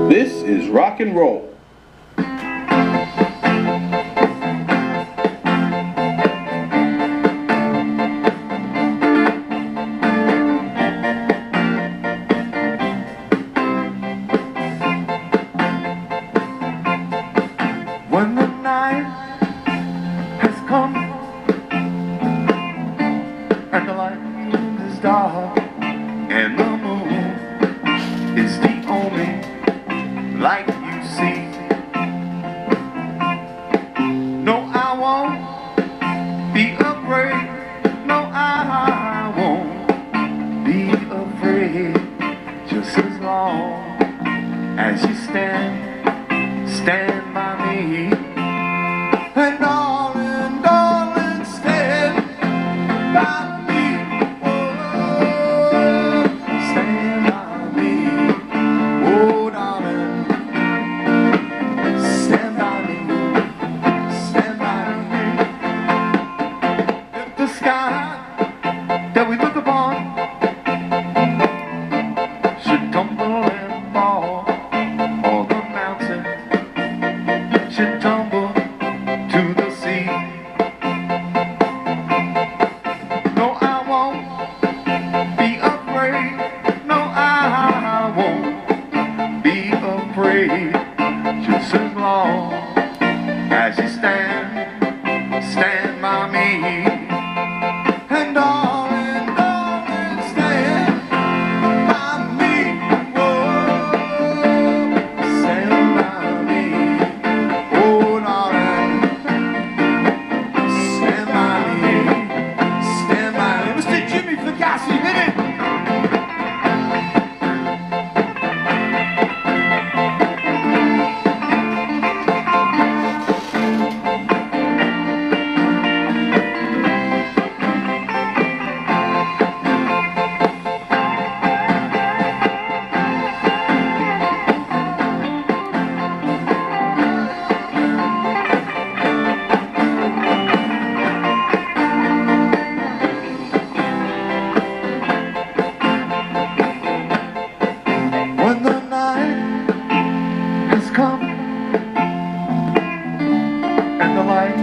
This is rock and roll. When the night has come and the light is dark and the moon is the only light you see. No, I won't be afraid. No, I won't be afraid. Just as long as you stand by me. And darling, darling, stand by me. Oh, stand by me. Oh, darling, stand by me. Stand by me. If the sky that we look upon should tumble and fall, or the mountain should tumble to the sea, no, I won't be afraid. No, I won't be afraid. Just as long as you stand by me. And darling, darling, stand by me. Whoa, stand by me. Oh, darling, stand by me. Stand by me. Mr. Jimmy Fagasi, hit it. When the night has come and the light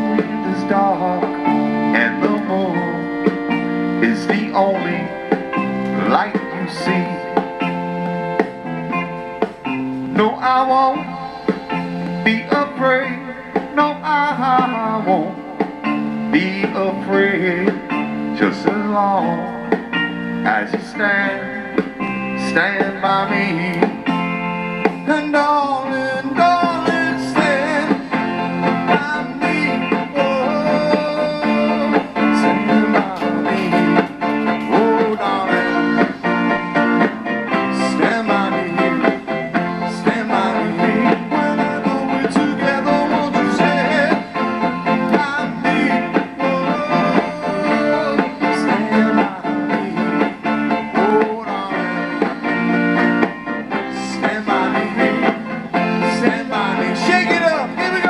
is dark and the moon is the only light you see, no, I won't be afraid. No, I won't be afraid. Just as long as you stand by me. And darling, darling, stand by me. Oh, stand by me. Oh, darling, stand by me. Stand by me. Whenever we're together, won't you stand by me? Oh, stand by me. Oh, darling, stand by me. Stand by me. Shake it up. Here we go.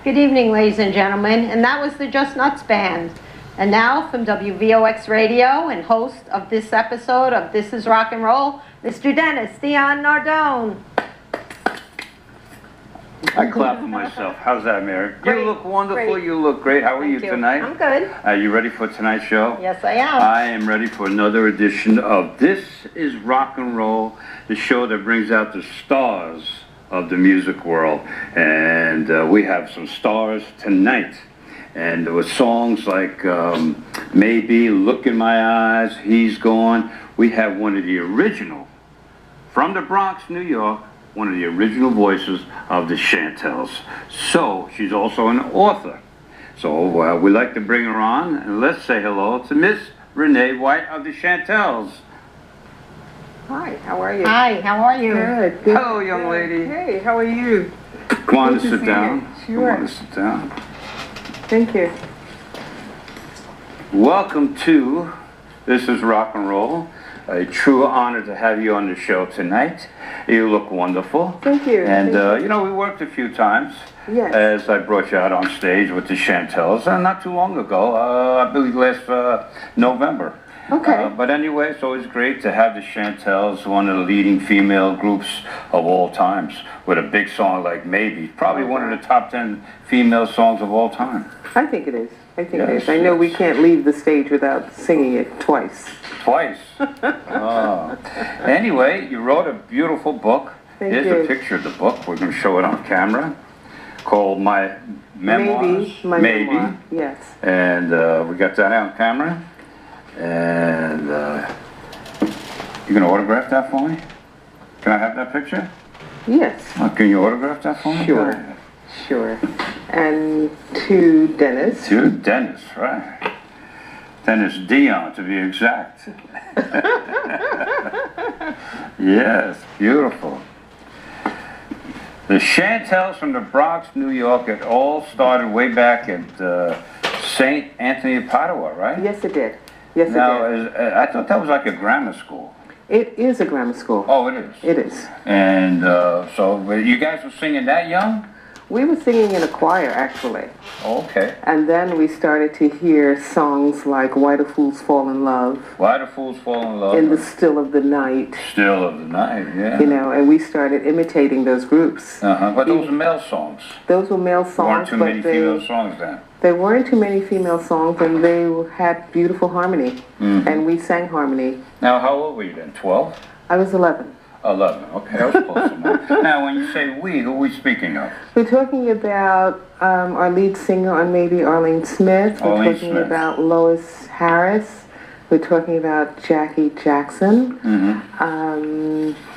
Good evening, ladies and gentlemen, and that was the Just Nuts Band. And now, from WVOX Radio and host of this episode of This is Rock and Roll, Mr. Dennis Dion Nardone. I clap for myself. How's that, Mary? Great, You look wonderful. great. You look great. How are you Thank tonight? I'm good. Are you ready for tonight's show? Yes, I am. I am ready for another edition of This is Rock and Roll, the show that brings out the stars of the music world. And we have some stars tonight. And there were songs like Maybe, Look in My Eyes, He's Gone. We have one of the original, from the Bronx, New York, one of the original voices of the Chantels. So, she's also an author. So, we'd like to bring her on, and let's say hello to Miss Renee White of the Chantels. Hi, how are you? Hi, how are you? Good, good. Hello, young lady. Hey, how are you? Come on Good to to sit see down. you. Come on Sure. to sit down. Thank you. Welcome to This is Rock and Roll. a true honor to have you on the show tonight. You look wonderful. Thank you. And, Thank you know, we worked a few times. Yes. As I brought you out on stage with the Chantels, not too long ago, I believe last November. Okay. But anyway, it's always great to have the Chantels, one of the leading female groups of all times, with a big song like Maybe. Probably one of the top 10 female songs of all time. I think it is. I think it Yes, is. I know we yes. can't leave the stage without singing it twice. Twice. Oh. Anyway, you wrote a beautiful book. Thank Here's you. a picture of the book. We're going to show it on camera. Called My Memoirs. Maybe. My memoir. Yes. And we got that on camera. And you going to autograph that for me? Can I have that picture? Yes. Can you autograph that for me? Sure. Go ahead. Sure. And to Dennis. To Dennis, right. Dennis Dion, to be exact. Yes, beautiful. The Chantels from the Bronx, New York, it all started way back at St. Anthony of Padua, right? Yes, it did. Yes, Now, it did. I thought that was like a grammar school. It is a grammar school. Oh, it is? It is. And so you guys were singing that young? We were singing in a choir, actually. Oh, okay. And then we started to hear songs like Why Do Fools Fall in Love, Why Do Fools Fall in Love? In the Still of the Night, Still of the Night, yeah. you know, and we started imitating those groups. But those were male songs. Those were male Weren't songs, too but many female songs then. there weren't too many female songs, and they had beautiful harmony, and we sang harmony. Now, how old were you then? 12? I was 11. 11, okay, that was close enough. Now, when you say we, who are we speaking of? We're talking about our lead singer on Maybe, Arlene Smith. We're Arlene talking Smith. about Lois Harris. We're talking about Jackie Jackson,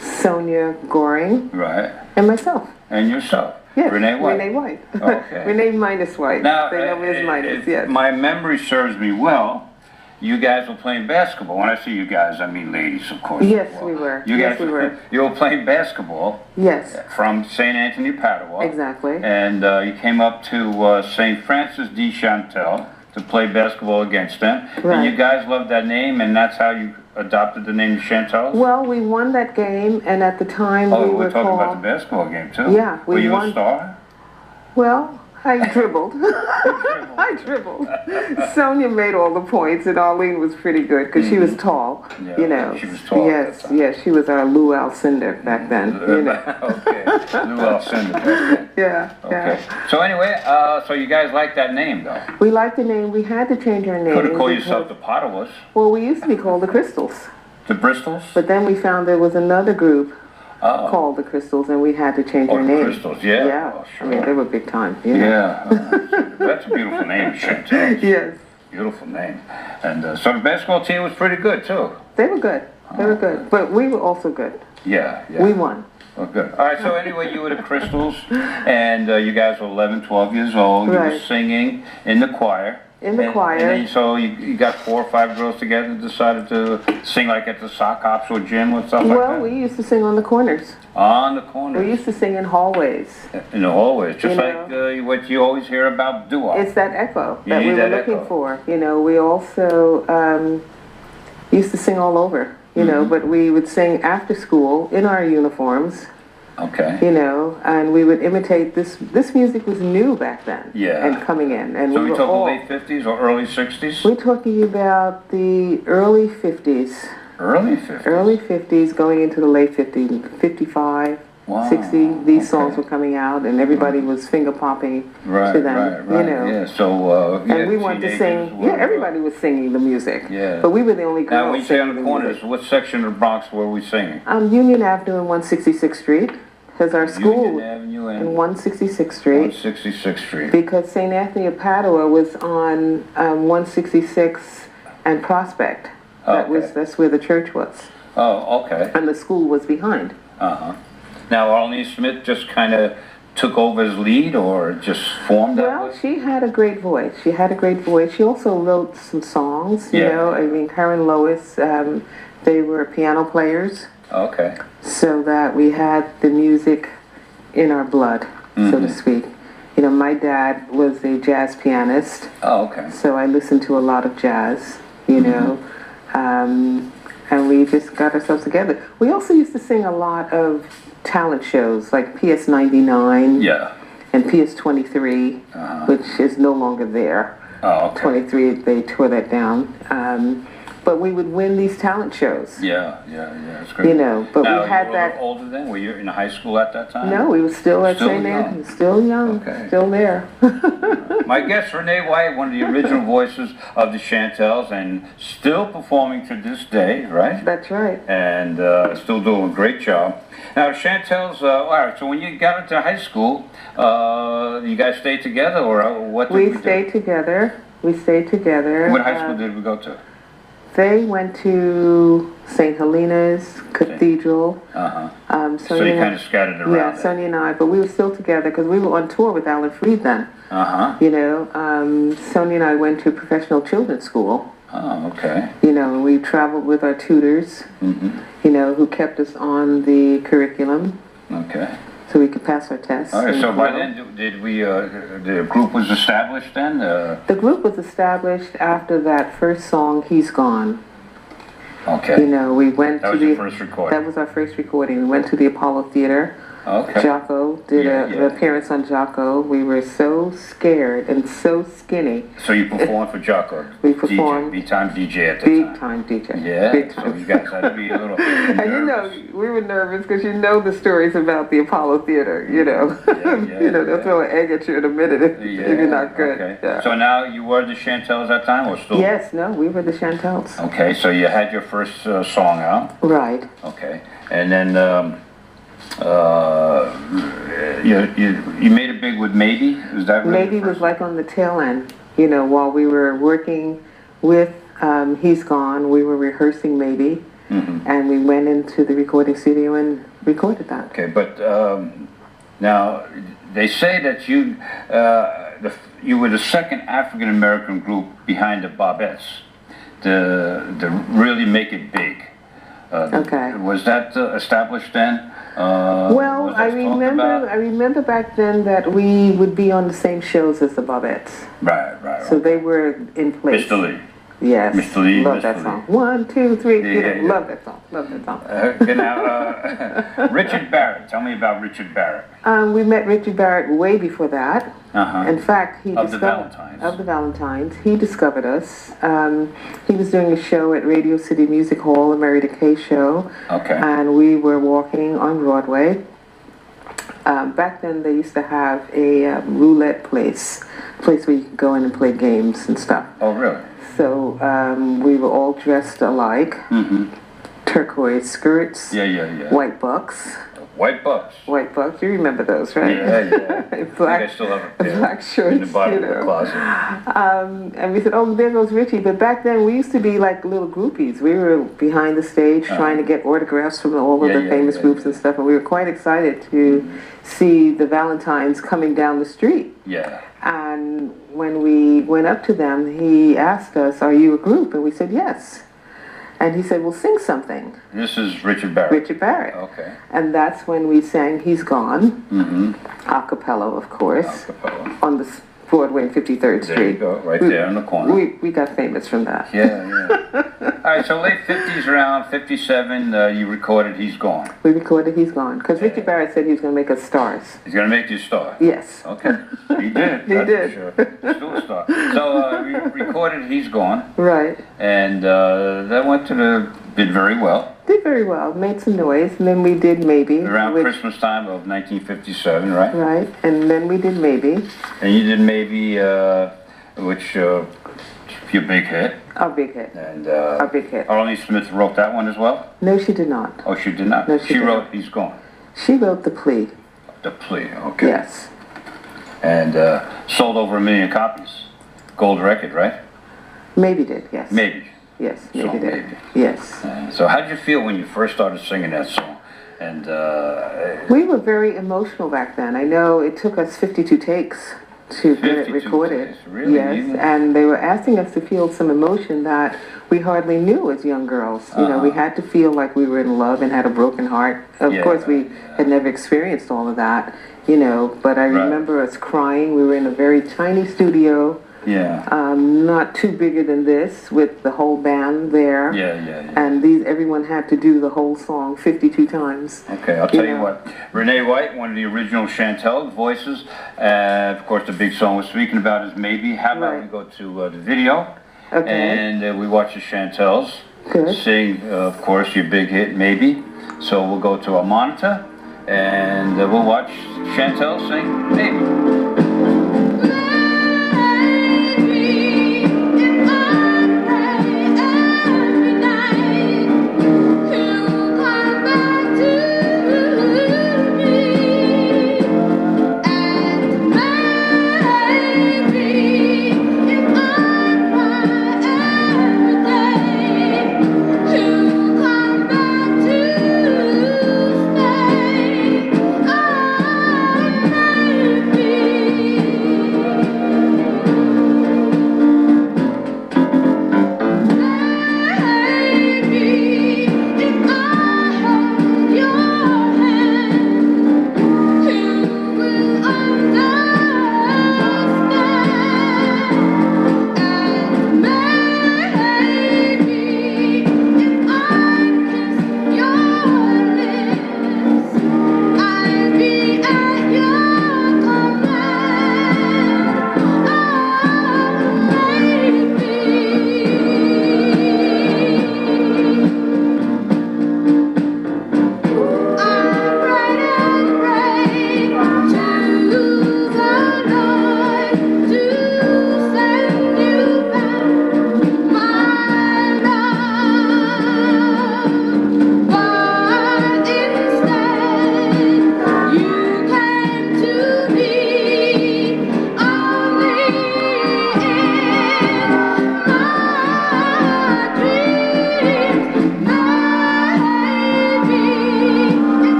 Sonia Goring, Right. and myself. And yourself? Yes, Renee White? Renee White. Okay. Renee minus White. Now, They know me as minus, if yes. my memory serves me well, you guys were playing basketball. When I say you guys, I mean ladies, of course. Yes, Well, we were. You Yes, guys, we were. You were playing basketball Yes, from St. Anthony, Padua. exactly. And you came up to St. Francis de Chantal to play basketball against them. And Right. you guys loved that name, and that's how you adopted the name Chantels? Well, we won that game, and at the time Oh, we we're were talking about called... the basketball game, too. Yeah, we Were you won. a star? Well, I dribbled. I dribbled. Sonia made all the points, and Arlene was pretty good because she was tall. Yeah, you know. she was tall at Yes, the time. yes, she was our Lou Alcindor back then. You know. Okay. Lou Alcindor back then. Yeah, Okay. yeah. So anyway, so you guys like that name, though? We liked the name. We had to change our name. Could have called because- yourself the Padwas, Well, we used to be called the Crystals, the Bristols. but then we found there was another group Oh, called the Crystals, and we had to change oh, our the name. Crystals, yeah. Yeah. Oh, I mean, sure. they were big time. You know? Yeah, that's a beautiful name, Chantel. Yes. Beautiful name. And so the basketball team was pretty good, too. They were good. They were good. But we were also good. Yeah, yeah. We won. Oh, good. All right, so anyway, you were the Crystals, and you guys were 11, 12 years old. You were Right. singing in the choir. In the choir. And then, so you got 4 or 5 girls together and decided to sing like at the sock hops or gym or stuff like Well, that? we used to sing on the corners. On the corner. We used to sing in hallways. In the hallways, just You like what you always hear about doo-wop. It's that echo You that need we were that looking echo. for. You know, we also used to sing all over, you know, but we would sing after school in our uniforms, Okay. you know, and we would imitate this. This music was new back then. Yeah. And coming in. And So we we were talking all, late 50s or early 60s? we're talking about the early 50s. Early 50s? Early 50s going into the late 50s, 55. Wow, 60, these songs okay. were coming out, and everybody was finger popping Right, to them, right. you know. Yeah, so, And we wanted to sing, yeah, everybody was singing the music. Yeah. But we were the only girls Now, when you say on singing the corners, music. what section of the Bronx were we singing? Union Avenue and 166th Street, because our school Union Avenue in and 166th Street, 166th Street. because St. Anthony of Padua was on 166 and Prospect. Okay. That's where the church was, Oh, okay. and the school was behind. Uh-huh. Now, Arlene Smith just kind of took over as lead or just formed that Well, way? she had a great voice. She had a great voice. She also wrote some songs, you Yeah. know. I mean, her and Lois, they were piano players, Okay. so that we had the music in our blood, so to speak. You know, my dad was a jazz pianist, Oh, okay. so I listened to a lot of jazz, you know. and we just got ourselves together. We also used to sing a lot of talent shows like PS 99 Yeah. and PS 23, which is no longer there. Oh, okay. 23, they tore that down. But we would win these talent shows. Yeah, it's great. You know, but now, we had you were that. older then? Were you in high school at that time? No, we were still at Still St. young. Anthony, still young, Okay. still there. My guest, Renee White, one of the original voices of the Chantels, and still performing to this day, right? That's right. And still doing a great job. Now, Chantels, all right, so when you got into high school, you guys stayed together, or what did We do? stayed together. We stayed together. What high school did we go to? They went to St. Helena's Cathedral. So you kind of scattered around. Yeah, Sonia and I, but we were still together because we were on tour with Alan Freed then. You know, Sonia and I went to professional children's school. Oh, okay. You know, and we traveled with our tutors, you know, who kept us on the curriculum. Okay. So we could pass our tests. All right, so by then, did we, the group was established then? The group was established after that first song, He's Gone. Okay. You know, we went That to was the... your first recording? That was our first recording. We went to the Apollo Theater. Okay. Jocko did an appearance on Jocko. We were so scared and so skinny. So you performed for Jocko? We performed. Big time DJ at the Big time? time DJ. Yeah? Big So time. you guys had to be a little nervous. And you know, we were nervous because you know the stories about the Apollo Theater, you know. You know, they'll throw an egg at you in a minute if you're not good. Okay. Yeah. So now you were the Chantels at that time, or still? Yes, no, we were the Chantels. Okay, so you had your first song out. Right. Okay. And then you made it big with Maybe? Is that really Maybe the was first- like on the tail end, you know, while we were working with He's Gone, we were rehearsing Maybe, and we went into the recording studio and recorded that. Okay, but now they say that you were the second African American group behind the Bobettes to really make it big. Okay. Was that established then? Well, was that I talked about? remember back then that we would be on the same shows as the Bobettes. Right. So they were in place. Mr. Lee. Yes. Mr. Lee, Love Mr. that Lee. song. 1, 2, 3. Yeah. Love that song. Love that song. Okay, now, Richard Barrett. Tell me about Richard Barrett. We met Richard Barrett way before that. In fact, he Of the discovered Valentines. of the Valentines. He discovered us. He was doing a show at Radio City Music Hall, a Mary Kay show. Okay. And we were walking on Broadway. Back then, they used to have a roulette place where you could go in and play games and stuff. Oh, really? So we were all dressed alike. Turquoise skirts. Yeah. White bucks. White Bucks. White bucks. You remember those, right? Yeah. Black, I think I still have a pair black shorts, in the bottom you of the know. closet. And we said, oh, there goes Richie. But back then, we used to be like little groupies. We were behind the stage trying to get autographs from all of the famous groups and stuff. And we were quite excited to see the Valentines coming down the street. Yeah. And when we went up to them, he asked us, are you a group? And we said, yes. And he said, well, sing something. This is Richard Barrett. Richard Barrett. Okay. And that's when we sang He's Gone, a cappella, of course, Acapella. on the Broadway and 53rd Street. There you go, right there in the corner. We got famous from that. Yeah. All right, so late 50s, around 57, you recorded He's Gone. We recorded He's Gone, because Richard Barrett said he was going to make us stars. He's going to make you a star. Yes. Okay. He did. He that's did. For sure. Still a star. So we recorded He's Gone. Right. And that did very well. Did very well, made some noise, and then we did Maybe. Around Christmas time of 1957, right? Right, and then we did Maybe. And you did Maybe, which your big hit. Our big hit. And Our big hit. Arlene Smith wrote that one as well? No, she did not. Oh, she did not? No, she didn't. wrote He's Gone. She wrote The Plea. The Plea, okay. Yes. And sold over 1 million copies. Gold record, right? Maybe did, yes. Maybe. Yes, So Maybe did. Maybe. Yes. So how did you feel when you first started singing that song? And we were very emotional back then. I know it took us 52 takes to get it 52 recorded. takes, really? Yes, Even? and they were asking us to feel some emotion that we hardly knew as young girls. You know, we had to feel like we were in love and had a broken heart. Of course, we had never experienced all of that, you know, but I remember us crying. We were in a very tiny studio Yeah. Not too bigger than this, with the whole band there. Yeah. And everyone had to do the whole song 52 times. Okay, I'll tell you what. Renee White, one of the original Chantels voices. Of course, the big song we're speaking about is Maybe. How about we go to the video? Okay. And we watch the Chantels sing, of course, your big hit, Maybe. So we'll go to a monitor, and we'll watch Chantels sing Maybe.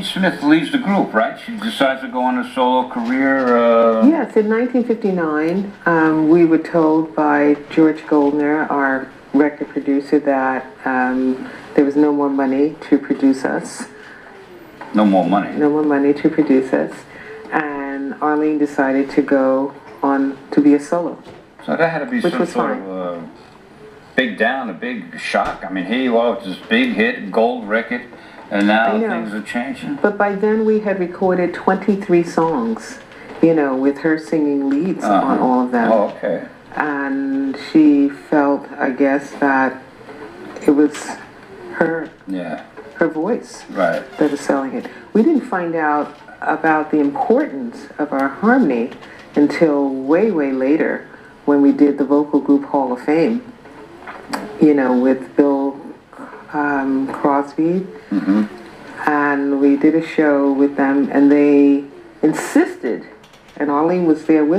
Smith leaves the group, right? She decides to go on a solo career. Yes, in 1959, we were told by George Goldner, our record producer, that there was no more money to produce us. No more money? No more money to produce us. And Arlene decided to go on to be a solo. So that had to be some sort of big down, a big shock. I mean, here you are with this big hit, gold record. And now things are changing. But by then we had recorded 23 songs, you know, with her singing leads on all of them. Oh, okay. And she felt, I guess, that it was her voice that was selling it. We didn't find out about the importance of our harmony until way, way later when we did the Vocal Group Hall of Fame, you know, with Bill Crosby, and we did a show with them, and they insisted, and Arlene was there with